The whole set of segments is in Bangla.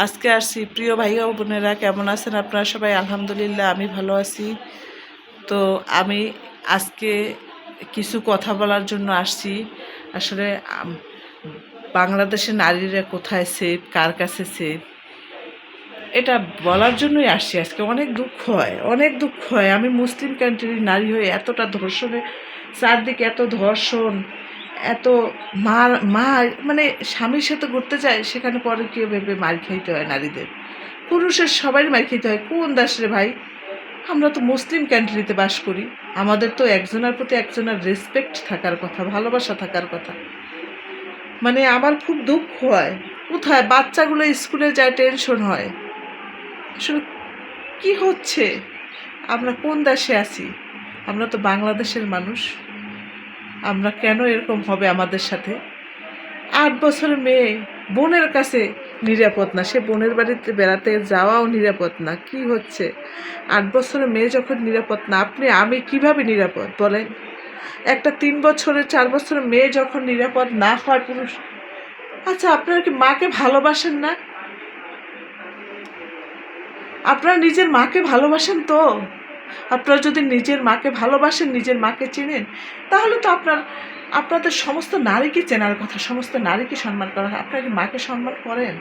আজকে আসছি প্রিয় ভাই ও বোনেরা, কেমন আছেন আপনারা সবাই? আলহামদুলিল্লাহ আমি ভালো আছি। তো আমি আজকে কিছু কথা বলার জন্য আসছি। আসলে বাংলাদেশের নারীরা কোথায় সেফ, কার কাছে সেফ, এটা বলার জন্যই আসছি আজকে। অনেক দুঃখ হয়, অনেক দুঃখ হয়। আমি মুসলিম কান্ট্রির নারী হয়ে এতটা ধর্ষণে, চারদিকে এত ধর্ষণ, এত মার মার মানে স্বামীর সাথে ঘুরতে যায়, সেখানে পরে কেউ ভেবে মার খাইতে হয় নারীদের। পুরুষের সবাই মার খাইতে হয়। কোন দেশ রে ভাই? আমরা তো মুসলিম কান্ট্রিতে বাস করি। আমাদের তো একজনের প্রতি একজনের রেসপেক্ট থাকার কথা, ভালোবাসা থাকার কথা। মানে আমার খুব দুঃখ হয়। কোথায় বাচ্চাগুলো স্কুলে যায়, টেনশন হয়। আসলে কি হচ্ছে? আমরা কোন দেশে আছি? আমরা তো বাংলাদেশের মানুষ। আমরা কেন এরকম হবে আমাদের সাথে? 8 বছরের মেয়ে বোনের কাছে নিরাপদ না, সে বোনের বাড়িতে বেড়াতে যাওয়াও নিরাপদ না। কি হচ্ছে? 8 বছরের মেয়ে যখন নিরাপদ না, আমি কিভাবে নিরাপদ বলেন? একটা 3 বছরের 4 বছরের মেয়ে যখন নিরাপদ না হয় পুরুষ, আচ্ছা আপনারা কি মাকে ভালোবাসেন না? আপনারা নিজের মাকে ভালোবাসেন তো? আপনারা যদি নিজের মাকে ভালোবাসেন, নিজের মাকে চেনেন, তাহলে তো আপনাদের সমস্ত নারীকে চেনার কথা, সমস্ত নারীকে সম্মান করা হয়। আপনারা কি মাকে সম্মান করেন?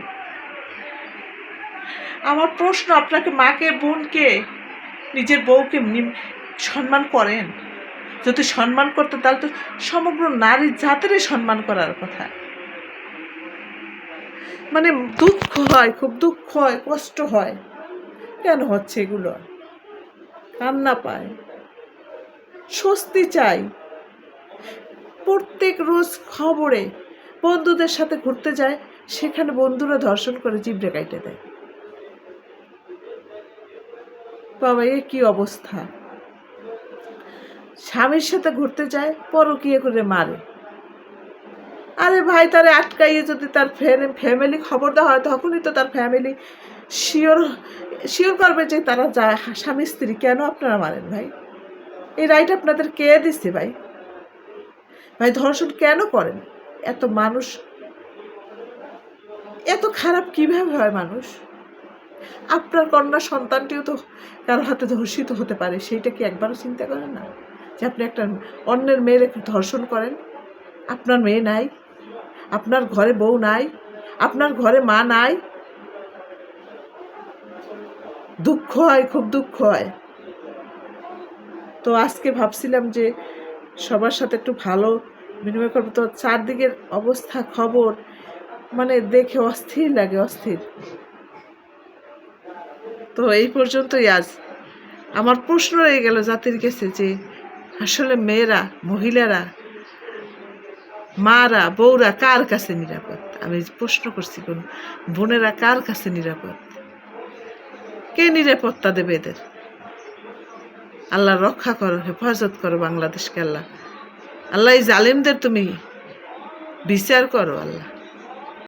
আমার প্রশ্ন, আপনাকে মাকে, বোনকে, নিজের বউকে সম্মান করেন? যদি সম্মান করতে, তাহলে তো সমগ্র নারী জাতিরই সম্মান করার কথা। মানে দুঃখ হয়, খুব দুঃখ হয়, কষ্ট হয়। কেন হচ্ছে এগুলো? কান্না পায়, স্বস্তি চাই। প্রত্যেক রোজ খবরে বন্ধুদের সাথে ঘুরতে যায়, সেখানে বন্ধুরা ধর্ষণ করে জিভে কাইটে দেয়। বাবা, এ কি অবস্থা! স্বামীর সাথে ঘুরতে যায়, পরকীয়া করে মারে। আরে ভাই, তারে আটকাইয়ে যদি তার ফ্যামিলি খবর দেওয়া হয়, তখনই তো তার ফ্যামিলি শিওর শিওর করবে যে তারা যায় স্বামী স্ত্রী। কেন আপনারা মারেন ভাই? এই রাইট আপনাদের কে দিচ্ছে ভাই? ভাই, ধর্ষণ কেন করেন? এত মানুষ এত খারাপ কিভাবে হয় মানুষ? আপনার কন্যা সন্তানটিও তো কারো হাতে ধর্ষিত হতে পারে, সেইটা কি একবারও চিন্তা করেন না? যে আপনি একটা অন্যের মেয়ের ধর্ষণ করেন। আপনার মেয়ে নাই, আপনার ঘরে বউ নাই, আপনার ঘরে মা নাই। দুঃখ হয়, খুব দুঃখ হয়। তো আজকে ভাবছিলাম যে সবার সাথে একটু ভালো বিনিময় করবো। তো চারদিকের অবস্থা, খবর মানে দেখে অস্থির লাগে, অস্থির। তো এই পর্যন্তই আজ। আমার প্রশ্ন রয়ে গেল জাতির কাছে যে আসলে মেয়েরা, মহিলারা, মারা, বউরা কার কাছে নিরাপদ? আমি প্রশ্ন করছি, কোন বোনেরা কার কাছে নিরাপদ? কে নিরাপত্তা দেবে এদের? আল্লাহ রক্ষা করো, হেফাজত করো বাংলাদেশকে। আল্লাহ, আল্লাহ এই জালিমদের তুমি বিচার করো আল্লাহ।